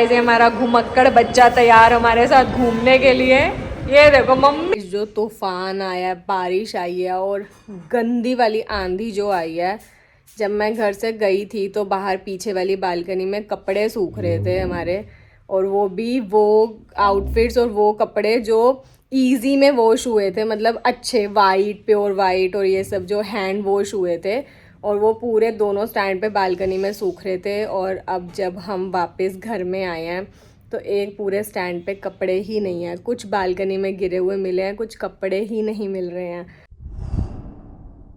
ऐसे हमारा घुमक्कड़ बच्चा तैयार हमारे साथ घूमने के लिए। ये देखो मम्मी, जो तूफान आया है, बारिश आई है और गंदी वाली आंधी जो आई है। जब मैं घर से गई थी तो बाहर पीछे वाली बालकनी में कपड़े सूख रहे थे हमारे, और वो भी वो आउटफिट्स और वो कपड़े जो इजी में वॉश हुए थे, मतलब अच्छे वाइट, प्योर वाइट, और ये सब जो हैंड वॉश हुए थे, और वो पूरे दोनों स्टैंड पे बालकनी में सूख रहे थे। और अब जब हम वापस घर में आए हैं तो एक पूरे स्टैंड पे कपड़े ही नहीं हैं। कुछ बालकनी में गिरे हुए मिले हैं, कुछ कपड़े ही नहीं मिल रहे हैं।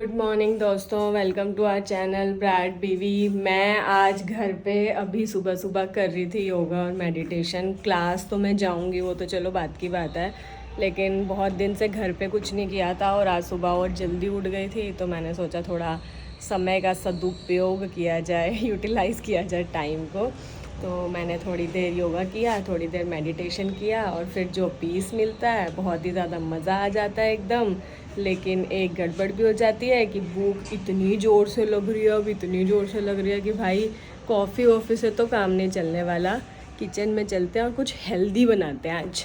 गुड मॉर्निंग दोस्तों, welcome to our channel Bright बीवी। मैं आज घर पे अभी सुबह सुबह कर रही थी योगा और मेडिटेशन। क्लास तो मैं जाऊंगी, वो तो चलो बात की बात है, लेकिन बहुत दिन से घर पे कुछ नहीं किया था और आज सुबह और जल्दी उठ गई थी, तो मैंने सोचा थोड़ा समय का सदुपयोग किया जाए, यूटिलाइज़ किया जाए टाइम को। तो मैंने थोड़ी देर योगा किया, थोड़ी देर मेडिटेशन किया, और फिर जो पीस मिलता है, बहुत ही ज़्यादा मज़ा आ जाता है एकदम। लेकिन एक गड़बड़ भी हो जाती है कि भूख इतनी ज़ोर से लग रही है, अब इतनी ज़ोर से लग रही है कि भाई कॉफ़ी वॉफ़ी से तो काम नहीं चलने वाला। किचन में चलते हैं और कुछ हेल्दी बनाते हैं आज।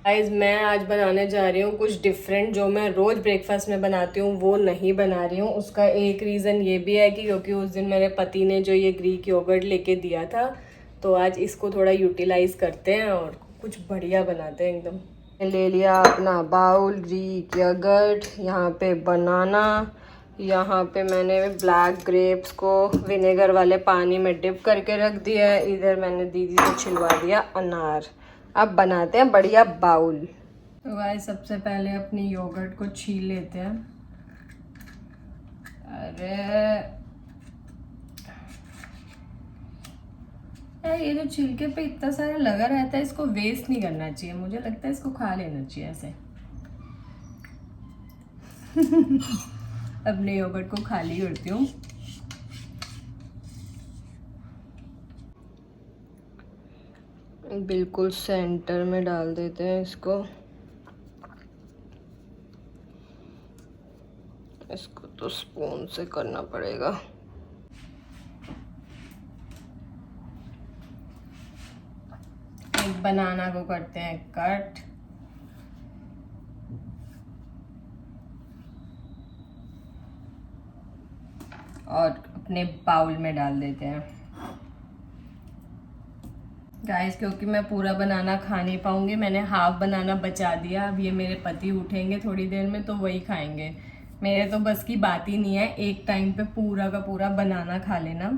गाइस, मैं आज बनाने जा रही हूँ कुछ डिफरेंट। जो मैं रोज़ ब्रेकफास्ट में बनाती हूँ वो नहीं बना रही हूँ। उसका एक रीज़न ये भी है कि क्योंकि उस दिन मेरे पति ने जो ये ग्रीक योगर्ट लेके दिया था, तो आज इसको थोड़ा यूटिलाइज़ करते हैं और कुछ बढ़िया बनाते हैं एकदम। ले लिया अपना बाउल ग्रीक योगर्ट, यहाँ पे बनाना, यहाँ पे मैंने ब्लैक ग्रेप्स को विनेगर वाले पानी में डिप करके रख दिया है। इधर मैंने दीदी से छिलवा दिया अनार। अब बनाते हैं बढ़िया बाउल। तो गाइस, सबसे पहले अपनी योगर्ट को छील लेते हैं। अरे ये जो छिलके पे इतना सारा लगा रहता है, इसको वेस्ट नहीं करना चाहिए। मुझे लगता है इसको खा लेना चाहिए ऐसे। अपने योगर्ट को खाली करती हूँ। बिल्कुल सेंटर में डाल देते हैं इसको। इसको तो स्पून से करना पड़ेगा। एक बनाना को करते हैं कट, और अपने बाउल में डाल देते हैं। गाइस, क्योंकि मैं पूरा बनाना खा नहीं पाऊंगी, मैंने हाफ बनाना बचा दिया। अब ये मेरे पति उठेंगे थोड़ी देर में तो वही खाएंगे। मेरे तो बस की बात ही नहीं है एक टाइम पे पूरा का पूरा बनाना खा लेना।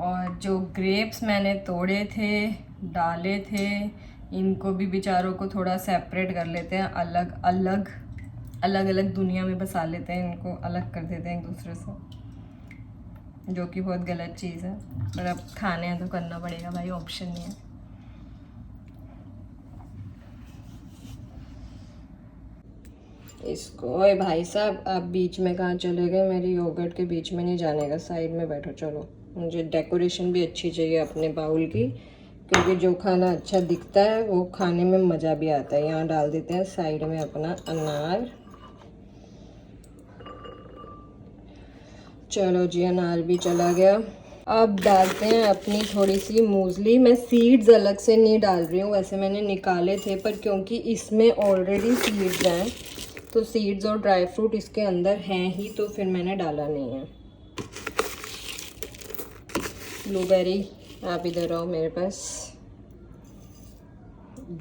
और जो ग्रेप्स मैंने तोड़े थे, डाले थे, इनको भी बेचारों को थोड़ा सेपरेट कर लेते हैं, अलग अलग अलग अलग दुनिया में बसा लेते हैं, इनको अलग कर देते हैं एक दूसरे से, जो कि बहुत गलत चीज़ है। पर अब खाने हैं तो करना पड़ेगा भाई, ऑप्शन नहीं है। इसको, ओए भाई साहब, आप बीच में कहाँ चले गए? मेरी योगर्ट के बीच में नहीं जाने का, साइड में बैठो। चलो, मुझे डेकोरेशन भी अच्छी चाहिए अपने बाउल की, क्योंकि जो खाना अच्छा दिखता है वो खाने में मज़ा भी आता है। यहाँ डाल देते हैं साइड में अपना अनार। चलो जी, अनार भी चला गया। अब डालते हैं अपनी थोड़ी सी मूसली। मैं सीड्स अलग से नहीं डाल रही हूँ, वैसे मैंने निकाले थे, पर क्योंकि इसमें ऑलरेडी सीड्स हैं तो सीड्स और ड्राई फ्रूट इसके अंदर हैं ही, तो फिर मैंने डाला नहीं है। ब्लूबेरी, आप इधर आओ मेरे पास।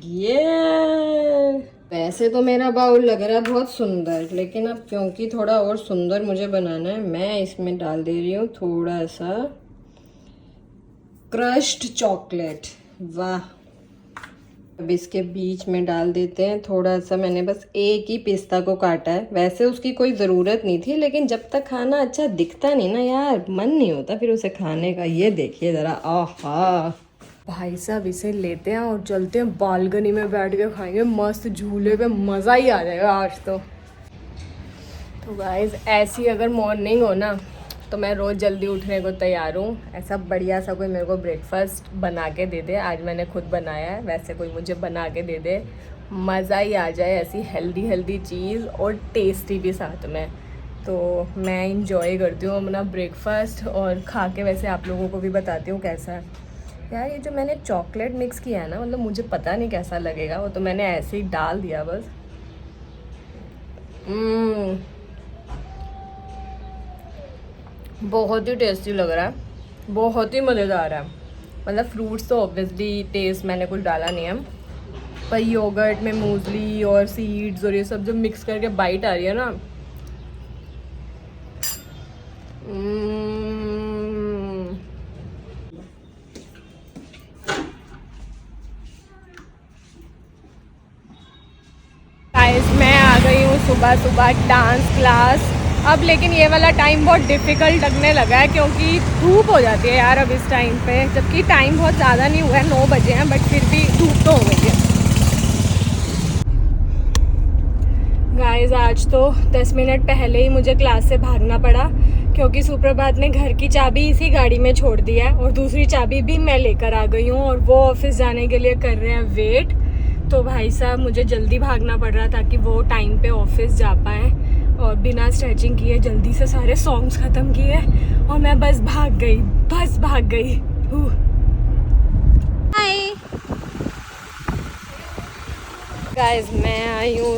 ये वैसे तो मेरा बाउल लग रहा है बहुत सुंदर, लेकिन अब क्योंकि थोड़ा और सुंदर मुझे बनाना है, मैं इसमें डाल दे रही हूँ थोड़ा सा क्रश्ड चॉकलेट। वाह! अब इसके बीच में डाल देते हैं थोड़ा सा, मैंने बस एक ही पिस्ता को काटा है। वैसे उसकी कोई ज़रूरत नहीं थी, लेकिन जब तक खाना अच्छा दिखता नहीं ना यार, मन नहीं होता फिर उसे खाने का। ये देखिए ज़रा, आहा भाई साहब, इसे लेते हैं और चलते हैं बालकनी में, बैठ के खाएंगे मस्त झूले पे, मज़ा ही आ जाएगा आज तो। तो गाइस, ऐसी अगर मॉर्निंग हो ना तो मैं रोज़ जल्दी उठने को तैयार हूँ। ऐसा बढ़िया सा कोई मेरे को ब्रेकफास्ट बना के दे दे। आज मैंने खुद बनाया है, वैसे कोई मुझे बना के दे दे, मज़ा ही आ जाए। ऐसी हेल्दी हेल्दी चीज़ और टेस्टी भी साथ में। तो मैं इंजॉय करती हूँ अपना ब्रेकफास्ट और खा के वैसे आप लोगों को भी बताती हूँ कैसा है। यार ये जो मैंने चॉकलेट मिक्स किया है ना, मतलब मुझे पता नहीं कैसा लगेगा, वो तो मैंने ऐसे ही डाल दिया बस। बहुत ही टेस्टी लग रहा है, बहुत ही मज़ेदार है। मतलब फ्रूट्स तो ऑब्वियसली टेस्ट मैंने कुछ डाला नहीं है, पर योगर्ट में मूसली और सीड्स और ये सब जो मिक्स करके बाइट आ रही है ना, गाइस मैं आ गई हूँ सुबह सुबह डांस क्लास। अब लेकिन ये वाला टाइम बहुत डिफ़िकल्ट लगने लगा है क्योंकि धूप हो जाती है यार अब इस टाइम पे, जबकि टाइम बहुत ज़्यादा नहीं हुआ है, 9 बजे हैं, बट फिर भी धूप तो हो गई है। गाइस आज तो 10 मिनट पहले ही मुझे क्लास से भागना पड़ा क्योंकि सुप्रभात ने घर की चाबी इसी गाड़ी में छोड़ दी है और दूसरी चाबी भी मैं लेकर आ गई हूँ और वो ऑफिस जाने के लिए कर रहे हैं वेट। तो भाई साहब मुझे जल्दी भागना पड़ रहा ताकि वो टाइम पे ऑफिस जा पाए, और बिना स्ट्रेचिंग किए जल्दी से सारे सॉन्ग्स ख़त्म किए और मैं बस भाग गई। हाय गाइस, मैं आई हूँ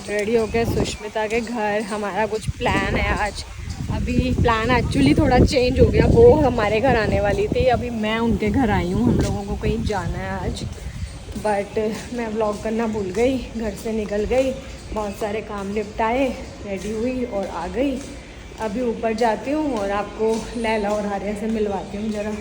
रेडी होकर सुष्मिता के घर। हमारा कुछ प्लान है आज। अभी प्लान एक्चुअली थोड़ा चेंज हो गया, वो हमारे घर आने वाली थी, अभी मैं उनके घर आई हूँ। हम लोगों को कहीं जाना है आज, बट मैं व्लॉग करना भूल गई, घर से निकल गई, बहुत सारे काम निपटाए, रेडी हुई और आ गई। अभी ऊपर जाती हूँ और आपको लैला और आर्या से मिलवाती हूँ ज़रा।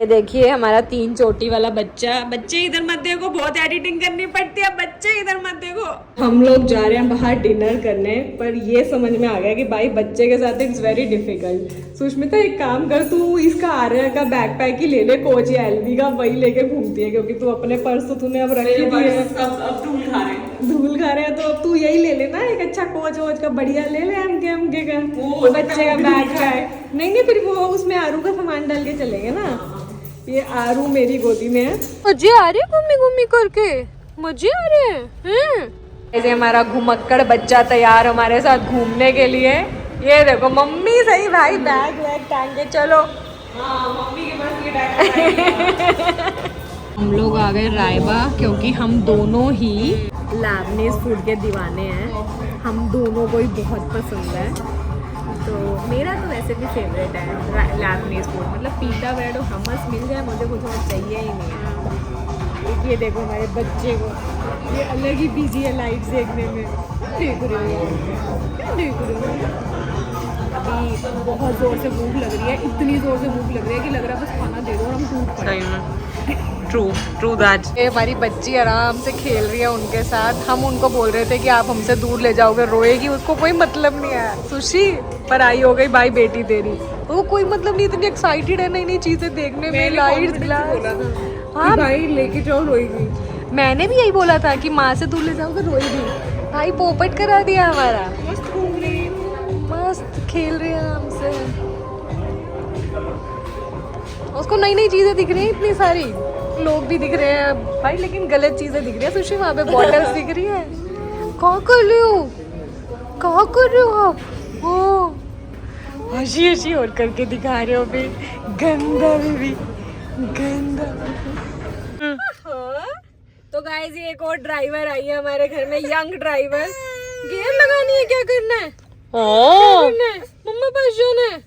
ये देखिए हमारा 3 चोटी वाला बच्चा। बच्चे इधर मत देखो, बहुत एडिटिंग करनी पड़ती है, बच्चे इधर मत देखो। हम लोग जा रहे हैं बाहर डिनर करने, पर ये समझ में आ गया कि भाई बच्चे के साथ इट्स वेरी डिफिकल्ट। सुष्मिता एक काम कर, तू इसका आर्या का बैकपैक ही ले ले, कोच या एलवी का, वही लेके घूमती है क्योंकि तू अपने पर्स तो तूने अब रख ही दिए हैं। अब धूल खा रहे हैं तो अब तू यही ले लेना, एक अच्छा कोच वोच का बढ़िया ले ले, एमके का बच्चे का बैकपैक। नहीं फिर वो उसमें आरू का सामान डाल के चलेंगे ना। ये आरू मेरी गोदी में है, मजे आ रहे घूमी घूमी करके, मजे आ रहे हैं। ऐसे हमारा घुमक्कड़ बच्चा तैयार हमारे साथ घूमने के लिए। ये देखो मम्मी सही भाई, बैग वैग टांग के चलो। मम्मी के पास ये हम लोग आ गए रायबा क्योंकि हम दोनों ही लैबनीज फूड के दीवाने हैं, हम दोनों को ही बहुत पसंद है। तो मेरा तो वैसे भी फेवरेट है लैबनीज फूड, मतलब पीटा ब्रेड और हमस मिल जाए मुझे कुछ और चाहिए ही नहीं है। एक ये देखो हमारे बच्चे को, ये अलग ही बिजी है लाइट देखने में। देख रहे हो अभी बहुत ज़ोर से भूख लग रही है, इतनी ज़ोर से भूख लग रही है कि लग रहा है बस खाना दे दो और हम टूट पड़े। True that. ये हमारी बच्ची आराम से खेल रही है उनके साथ। हम उनको बोल रहे थे कि आप हमसे दूर ले जाओगे, रोएगी, उसको कोई मतलब नहीं है। सुशी पर आई हो गई भाई बेटी तेरी, वो कोई मतलब नहीं, इतनी एक्साइटेड है नई नई चीजें देखने में, लाइट्स ग्लास। हाँ भाई लेके जाओ, रोएगी। मैंने भी यही बोला था कि माँ से दूर ले जाओगे, रोएगी। भाई पोपट करा दिया हमारा, मस्त घूम रही है, मस्त खेल रही है हमसे। उसको नई नई चीजें दिख रही हैं, इतनी सारी लोग भी दिख रहे हैं भाई, लेकिन गलत चीजें दिख रही है। सुशी वहाँ पे बॉटल्स दिख रही है। क्या कर रहे हो, क्या कर रहे हो आप? ओ हंसी हंसी और करके दिखा रहे हो भी, गंदा भी गंदा। तो गाइस ये एक और ड्राइवर आई है हमारे घर में, यंग ड्राइवर। गियर लगानी है, क्या करना है? मम्मा पास जाना है।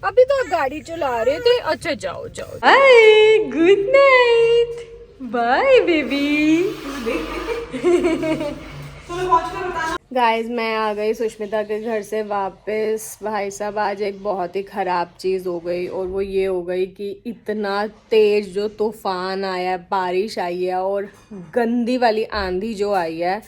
अभी तो आप गाड़ी चला रहे थे, अच्छा जाओ जाओ। Hi good night, bye baby. Guys मैं आ गई सुष्मिता के घर से वापस। भाई साहब आज एक बहुत ही ख़राब चीज़ हो गई, और वो ये हो गई कि इतना तेज़ जो तूफ़ान आया, बारिश आई है और गंदी वाली आंधी जो आई है।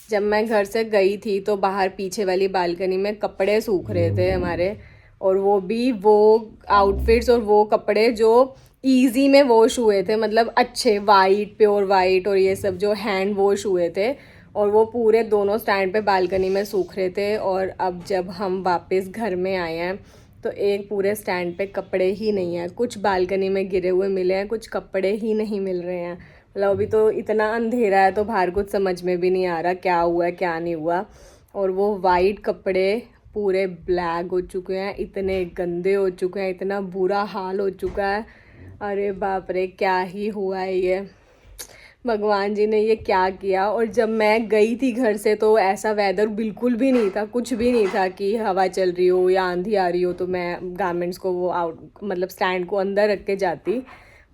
जब मैं घर से गई थी तो बाहर पीछे वाली बालकनी में कपड़े सूख रहे थे हमारे, और वो भी वो आउटफिट्स और वो कपड़े जो इजी में वॉश हुए थे, मतलब अच्छे वाइट, प्योर वाइट, और ये सब जो हैंड वॉश हुए थे, और वो पूरे दोनों स्टैंड पे बालकनी में सूख रहे थे। और अब जब हम वापस घर में आए हैं तो एक पूरे स्टैंड पे कपड़े ही नहीं हैं, कुछ बालकनी में गिरे हुए मिले हैं, कुछ कपड़े ही नहीं मिल रहे हैं। मतलब अभी तो इतना अंधेरा है तो बाहर कुछ समझ में भी नहीं आ रहा क्या हुआ है क्या नहीं हुआ। और वो वाइट कपड़े पूरे ब्लैक हो चुके हैं, इतने गंदे हो चुके हैं, इतना बुरा हाल हो चुका है। अरे बाप रे, क्या ही हुआ है ये, भगवान जी ने ये क्या किया। और जब मैं गई थी घर से तो ऐसा वेदर बिल्कुल भी नहीं था, कुछ भी नहीं था कि हवा चल रही हो या आंधी आ रही हो तो मैं गारमेंट्स को वो आउट मतलब स्टैंड को अंदर रख के जाती,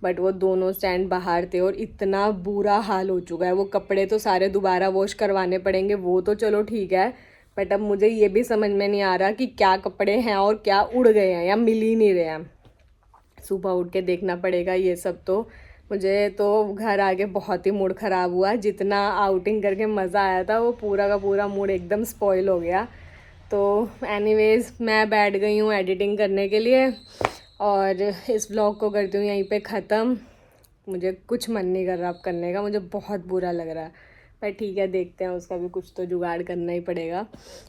बट वो दोनों स्टैंड बाहर थे और इतना बुरा हाल हो चुका है। वो कपड़े तो सारे दोबारा वॉश करवाने पड़ेंगे, वो तो चलो ठीक है, बट अब मुझे ये भी समझ में नहीं आ रहा कि क्या कपड़े हैं और क्या उड़ गए हैं या मिल ही नहीं रहे हैं। सुबह उठ के देखना पड़ेगा ये सब। तो मुझे तो घर आके बहुत ही मूड ख़राब हुआ, जितना आउटिंग करके मज़ा आया था वो पूरा का पूरा मूड एकदम स्पॉइल हो गया। तो एनीवेज़ मैं बैठ गई हूँ एडिटिंग करने के लिए और इस व्लॉग को करती हूँ यहीं पे ख़त्म। मुझे कुछ मन नहीं कर रहा अब करने का, मुझे बहुत बुरा लग रहा है, पर ठीक है देखते हैं, उसका भी कुछ तो जुगाड़ करना ही पड़ेगा।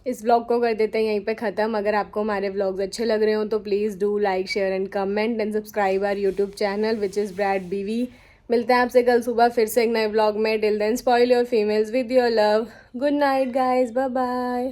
इस व्लॉग को कर देते हैं यहीं पे ख़त्म। अगर आपको हमारे व्लॉग्स अच्छे लग रहे हो तो please do like share and comment and subscribe our YouTube channel which is Brad बीवी। मिलते हैं आपसे कल सुबह फिर से एक नए व्लॉग में। Till then spoil your females with your love. Good night guys, bye bye.